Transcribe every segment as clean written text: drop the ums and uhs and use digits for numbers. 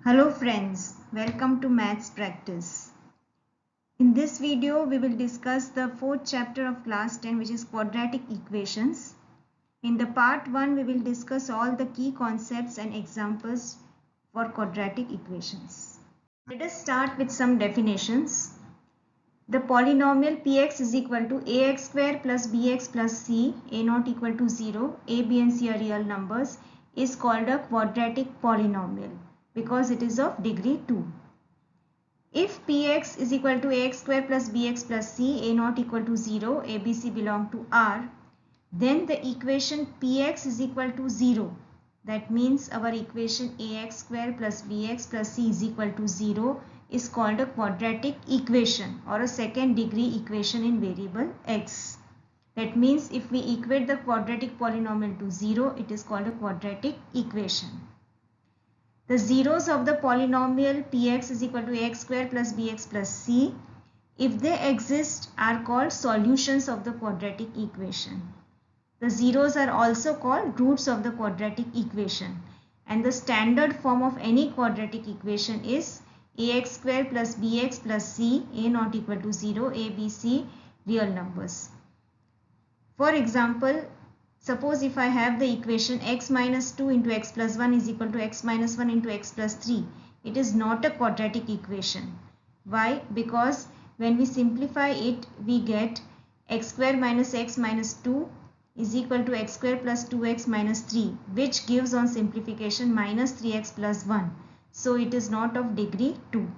Hello friends, welcome to Maths Practice. In this video, we will discuss the fourth chapter of class 10, which is quadratic equations. In the part 1, we will discuss all the key concepts and examples for quadratic equations. Let us start with some definitions. The polynomial px is equal to ax square plus bx plus c, a not equal to 0, a, b and c are real numbers, is called a quadratic polynomial because it is of degree 2. If px is equal to ax square plus bx plus c, a not equal to 0, a, b, c belong to R, then the equation px is equal to 0. That means our equation ax square plus bx plus c is equal to 0 is called a quadratic equation or a second degree equation in variable x. That means if we equate the quadratic polynomial to 0, it is called a quadratic equation. The zeros of the polynomial px is equal to ax square plus bx plus c, if they exist, are called solutions of the quadratic equation. The zeros are also called roots of the quadratic equation, and the standard form of any quadratic equation is ax square plus bx plus c, a not equal to 0, a, b, c real numbers. For example, suppose if I have the equation x minus 2 into x plus 1 is equal to x minus 1 into x plus 3. It is not a quadratic equation. Why? Because when we simplify it, we get x square minus x minus 2 is equal to x square plus 2x minus 3, which gives on simplification minus 3x plus 1. So it is not of degree 2.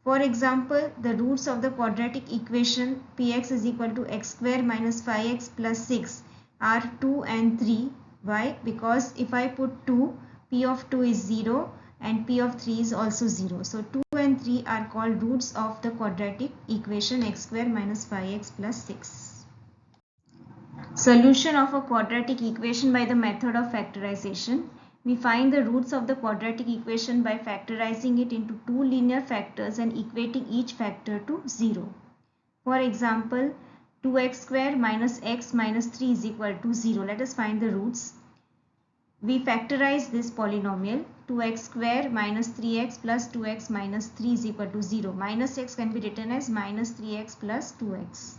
For example, the roots of the quadratic equation px is equal to x square minus 5x plus 6 are 2 and 3. Why? Because if I put 2, p of 2 is 0 and p of 3 is also 0. So 2 and 3 are called roots of the quadratic equation x square minus 5x plus 6. Solution of a quadratic equation by the method of factorization. We find the roots of the quadratic equation by factorizing it into two linear factors and equating each factor to 0. For example, 2x square minus x minus 3 is equal to 0. Let us find the roots. We factorize this polynomial. 2x square minus 3x plus 2x minus 3 is equal to 0. Minus x can be written as minus 3x plus 2x.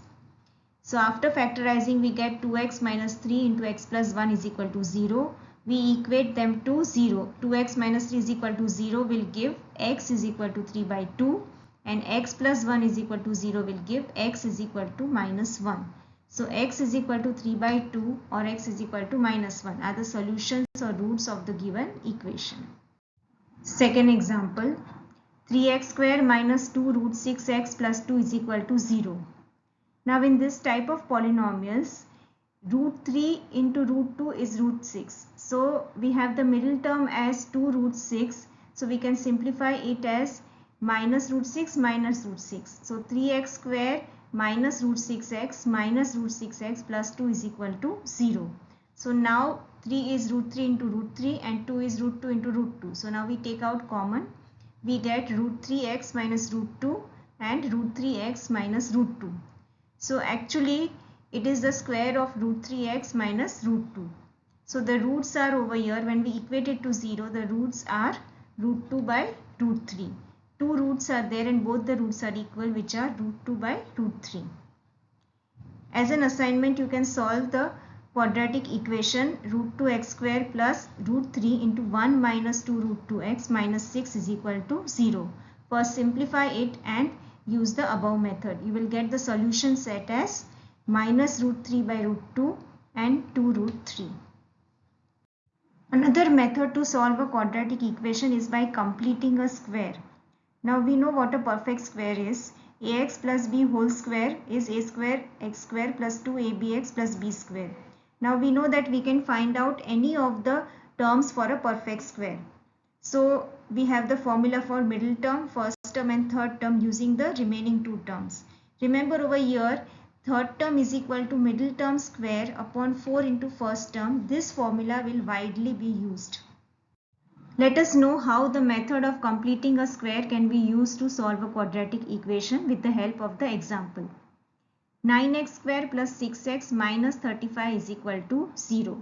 So after factorizing, we get 2x minus 3 into x plus 1 is equal to 0. We equate them to 0. 2x minus 3 is equal to 0 will give x is equal to 3 by 2. And x plus 1 is equal to 0 will give x is equal to minus 1. So x is equal to 3 by 2 or x is equal to minus 1 are the solutions or roots of the given equation. Second example, 3x square minus 2 root 6x plus 2 is equal to 0. Now in this type of polynomials, root 3 into root 2 is root 6. So we have the middle term as 2 root 6. So we can simplify it as minus root 6 minus root 6. So 3x square minus root 6x minus root 6x plus 2 is equal to 0. So now 3 is root 3 into root 3 and 2 is root 2 into root 2. So now we take out common. We get root 3x minus root 2 and root 3x minus root 2. So actually it is the square of root 3x minus root 2. So the roots are over here. When we equate it to 0, the roots are root 2 by root 3. Two roots are there and both the roots are equal, which are root 2 by root 3. As an assignment, you can solve the quadratic equation root 2x square plus root 3 into 1 minus 2 root 2x minus 6 is equal to 0. First simplify it and use the above method. You will get the solution set as minus root 3 by root 2 and 2 root 3. Another method to solve a quadratic equation is by completing a square. Now we know what a perfect square is. Ax plus b whole square is a square x square plus 2abx plus b square. Now we know that we can find out any of the terms for a perfect square. So we have the formula for middle term, first term and third term using the remaining two terms. Remember over here, third term is equal to middle term square upon 4 into first term. This formula will widely be used. Let us know how the method of completing a square can be used to solve a quadratic equation with the help of the example. 9x square plus 6x minus 35 is equal to 0.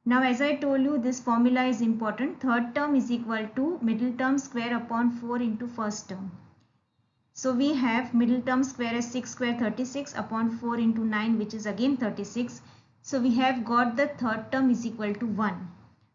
Now as I told you, this formula is important. Third term is equal to middle term square upon 4 into first term. So we have middle term square as 6 square 36 upon 4 into 9, which is again 36. So we have got the third term is equal to 1.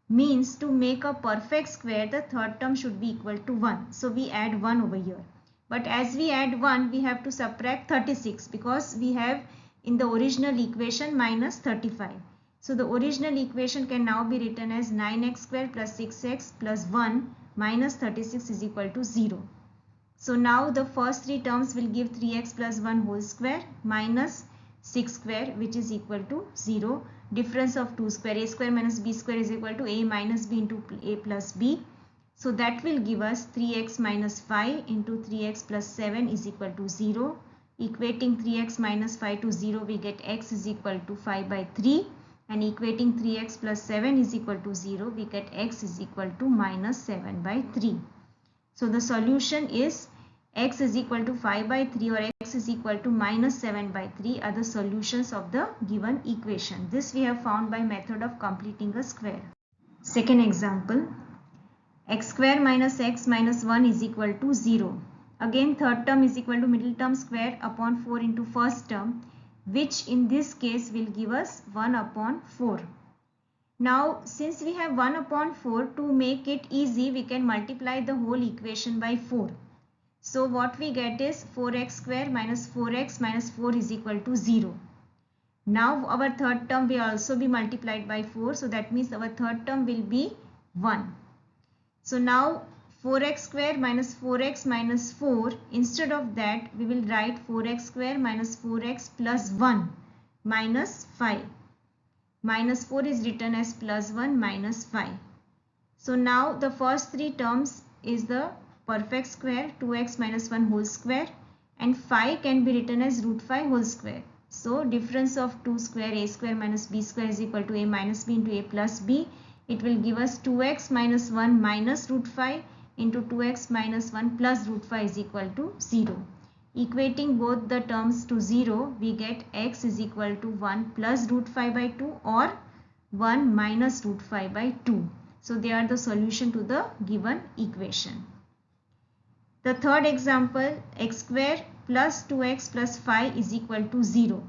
Means to make a perfect square, the third term should be equal to 1. So we add 1 over here. But as we add 1, we have to subtract 36 because we have in the original equation minus 35. So the original equation can now be written as 9x square plus 6x plus 1 minus 36 is equal to 0. So now the first three terms will give 3x plus 1 whole square minus 6 square, which is equal to 0. Difference of 2 square, a square minus b square is equal to a minus b into a plus b. So that will give us 3x minus 5 into 3x plus 7 is equal to 0. Equating 3x minus 5 to 0, we get x is equal to 5 by 3. And equating 3x plus 7 is equal to 0, we get x is equal to minus 7 by 3. So the solution is x is equal to 5 by 3 or x is equal to minus 7 by 3 are the solutions of the given equation. This we have found by method of completing a square. Second example, x square minus x minus 1 is equal to 0. Again third term is equal to middle term square upon 4 into first term, which in this case will give us 1 upon 4. Now since we have 1 upon 4, to make it easy we can multiply the whole equation by 4. So what we get is 4x square minus 4x minus 4 is equal to 0. Now our third term will also be multiplied by 4. So that means our third term will be 1. So now 4x square minus 4x minus 4, instead of that we will write 4x square minus 4x plus 1 minus 5. Minus 4 is written as plus 1 minus 5. So now the first three terms is the perfect square, 2x minus 1 whole square, and 5 can be written as root 5 whole square. So difference of 2 square, a square minus b square is equal to a minus b into a plus b. It will give us 2x minus 1 minus root 5 into 2x minus 1 plus root 5 is equal to 0. Equating both the terms to 0, we get x is equal to 1 plus root 5 by 2 or 1 minus root 5 by 2. So they are the solution to the given equation. The third example, x square plus 2x plus 5 is equal to 0.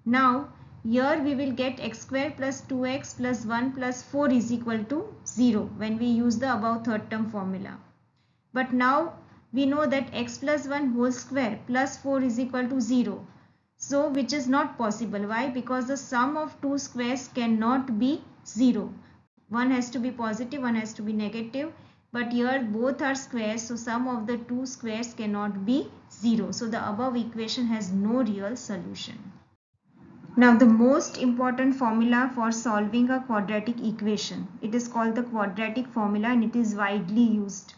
Now here we will get x square plus 2x plus 1 plus 4 is equal to 0 when we use the above third term formula. But now we know that x plus 1 whole square plus 4 is equal to 0. So which is not possible. Why? Because the sum of two squares cannot be 0. One has to be positive, one has to be negative. But here both are squares, so sum of the two squares cannot be 0. So the above equation has no real solution. Now the most important formula for solving a quadratic equation. It is called the quadratic formula and it is widely used.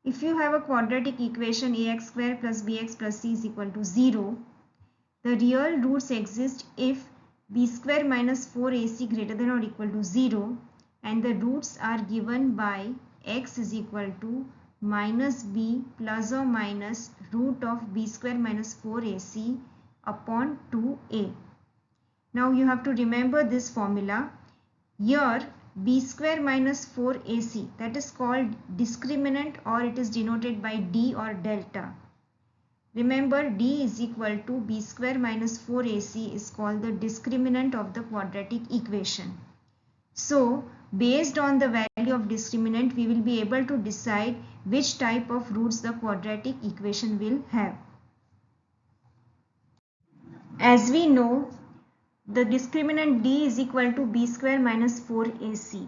If you have a quadratic equation ax square plus bx plus c is equal to 0, the real roots exist if b square minus 4ac greater than or equal to 0 and the roots are given by x is equal to minus b plus or minus root of b square minus 4ac upon 2a. Now you have to remember this formula. Here b square minus 4ac, that is called discriminant or it is denoted by d or delta. Remember d is equal to b square minus 4ac is called the discriminant of the quadratic equation. So based on the value of discriminant, we will be able to decide which type of roots the quadratic equation will have. As we know, the discriminant d is equal to b square minus 4ac.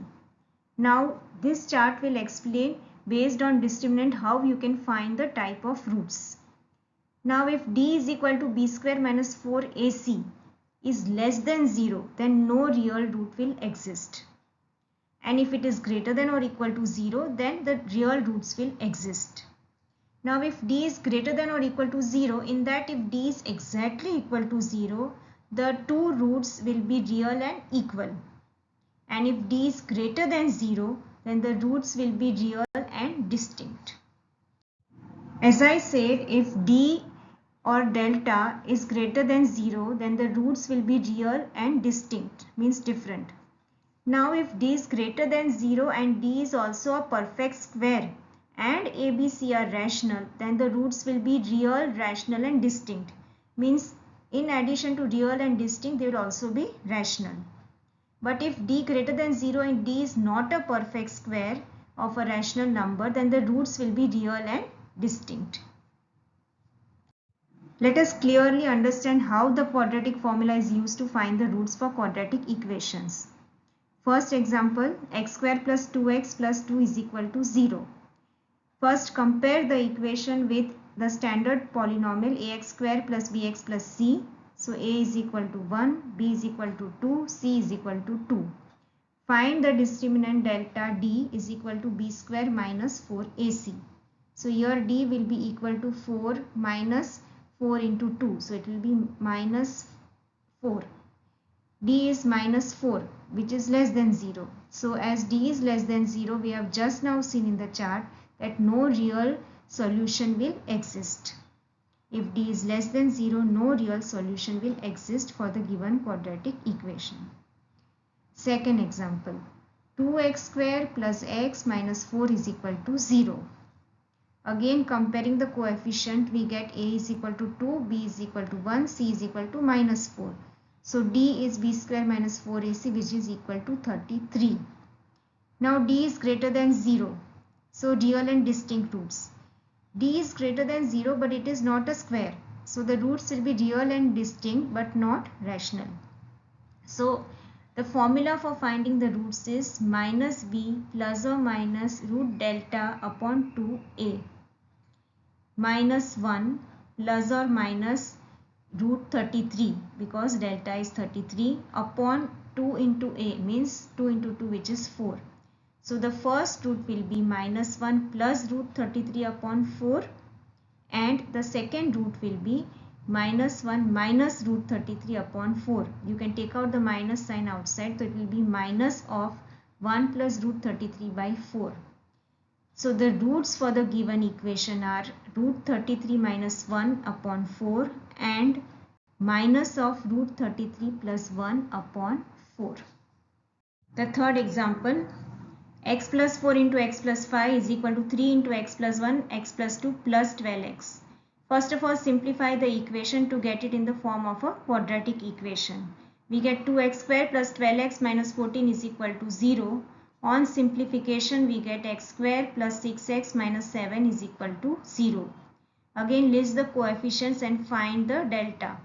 Now this chart will explain based on discriminant how you can find the type of roots. Now if d is equal to b square minus 4ac is less than 0, then no real root will exist. And if it is greater than or equal to 0, then the real roots will exist. Now if d is greater than or equal to 0, in that if d is exactly equal to 0, the two roots will be real and equal. And if d is greater than 0, then the roots will be real and distinct. As I said, if d or delta is greater than 0, then the roots will be real and distinct, means different. Now if d is greater than 0 and d is also a perfect square and a, b, c are rational, then the roots will be real, rational and distinct. Means in addition to real and distinct, they will also be rational. But if d greater than 0 and d is not a perfect square of a rational number, then the roots will be real and distinct. Let us clearly understand how the quadratic formula is used to find the roots for quadratic equations. First example, x square plus 2x plus 2 is equal to 0. First compare the equation with the standard polynomial ax square plus bx plus c. So a is equal to 1, b is equal to 2, c is equal to 2. Find the discriminant delta d is equal to b square minus 4ac. So here d will be equal to 4 minus 4 into 2. So it will be minus 4. D is minus 4, which is less than 0. So as d is less than 0, we have just now seen in the chart that no real solution will exist. If d is less than 0, no real solution will exist for the given quadratic equation. Second example, 2x square plus x minus 4 is equal to 0. Again comparing the coefficient, we get a is equal to 2, b is equal to 1, c is equal to minus 4. So d is b square minus 4ac, which is equal to 33. Now d is greater than 0. So real and distinct roots. D is greater than 0, but it is not a square. So the roots will be real and distinct but not rational. So the formula for finding the roots is minus b plus or minus root delta upon 2a. Minus 1 plus or minus root 33, because delta is 33, upon 2 into a, means 2 into 2, which is 4. So the first root will be minus 1 plus root 33 upon 4, and the second root will be minus 1 minus root 33 upon 4. You can take out the minus sign outside, so it will be minus of 1 plus root 33 by 4. So the roots for the given equation are root 33 minus 1 upon 4 and minus of root 33 plus 1 upon 4. The third example, x plus 4 into x plus 5 is equal to 3 into x plus 1, x plus 2 plus 12x. First of all, simplify the equation to get it in the form of a quadratic equation. We get 2x square plus 12x minus 14 is equal to 0. On simplification, we get x square plus 6x minus 7 is equal to 0. Again, list the coefficients and find the delta.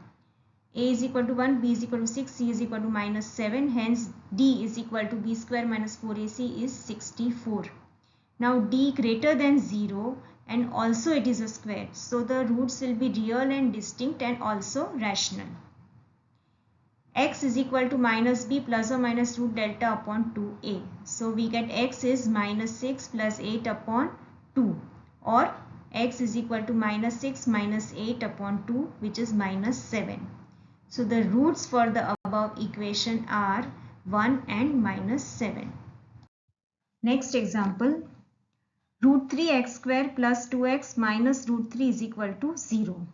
A is equal to 1, b is equal to 6, c is equal to minus 7. Hence, d is equal to b square minus 4ac is 64. Now, d greater than 0 and also it is a square. So, the roots will be real and distinct and also rational. X is equal to minus b plus or minus root delta upon 2a. So, we get x is minus 6 plus 8 upon 2, or x is equal to minus 6 minus 8 upon 2, which is minus 7. So the roots for the above equation are 1 and minus 7. Next example, root 3x square plus 2x minus root 3 is equal to 0.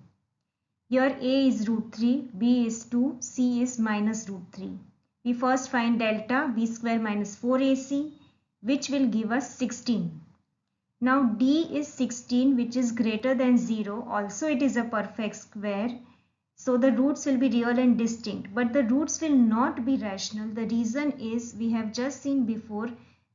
Here a is root 3, b is 2, c is minus root 3. We first find delta b square minus 4ac, which will give us 16. Now d is 16, which is greater than 0. Also it is a perfect square. So the roots will be real and distinct, but the roots will not be rational. The reason is we have just seen before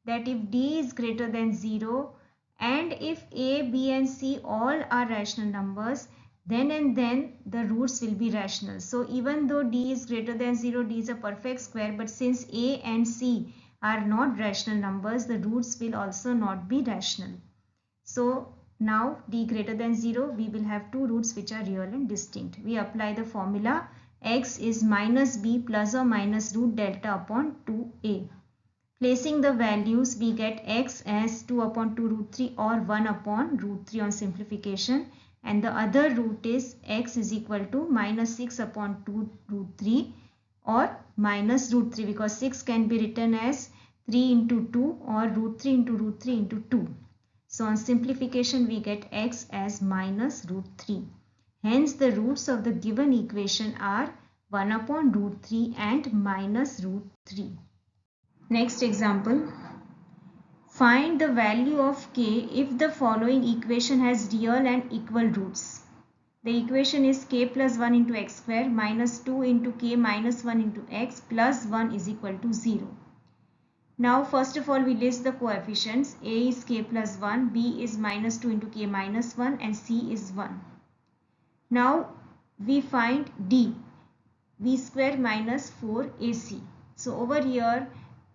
that if d is greater than 0 and if a, b and c all are rational numbers, then and then the roots will be rational. So even though d is greater than 0, d is a perfect square, but since a and c are not rational numbers, the roots will also not be rational. So now d greater than 0, we will have two roots which are real and distinct. We apply the formula x is minus b plus or minus root delta upon 2a. Placing the values, we get x as 2 upon 2 root 3 or 1 upon root 3 on simplification, and the other root is x is equal to minus 6 upon 2 root 3 or minus root 3, because 6 can be written as 3 into 2 or root 3 into root 3 into 2. So on simplification, we get x as minus root 3. Hence the roots of the given equation are 1 upon root 3 and minus root 3. Next example. Find the value of k if the following equation has real and equal roots. The equation is k plus 1 into x square minus 2 into k minus 1 into x plus 1 is equal to 0. Now first of all we list the coefficients. A is k plus 1, b is minus 2 into k minus 1 and c is 1. Now we find d, b square minus 4ac. So over here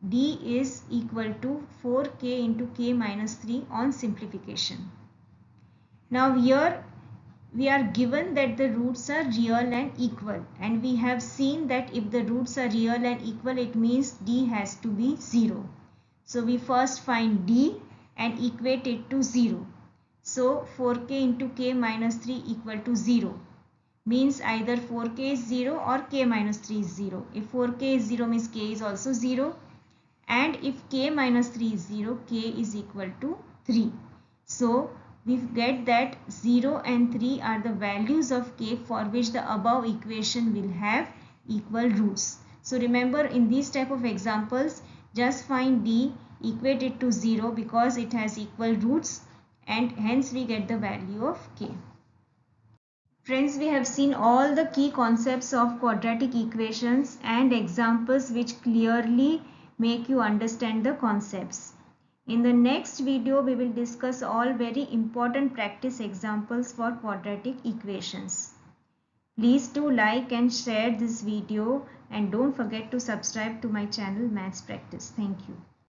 d is equal to 4k into k minus 3 on simplification. Now here we are given that the roots are real and equal, and we have seen that if the roots are real and equal, it means d has to be 0. So we first find d and equate it to 0. So 4k into k minus 3 equal to 0. Means either 4k is 0 or k minus 3 is 0. If 4k is 0 means k is also 0. And if k minus 3 is 0, k is equal to 3. So we get that 0 and 3 are the values of k for which the above equation will have equal roots. So remember, in these type of examples, just find d, equate it to 0 because it has equal roots, and hence we get the value of k. Friends, we have seen all the key concepts of quadratic equations and examples which clearly make you understand the concepts. In the next video, we will discuss all very important practice examples for quadratic equations. Please do like and share this video and don't forget to subscribe to my channel Maths Practice. Thank you.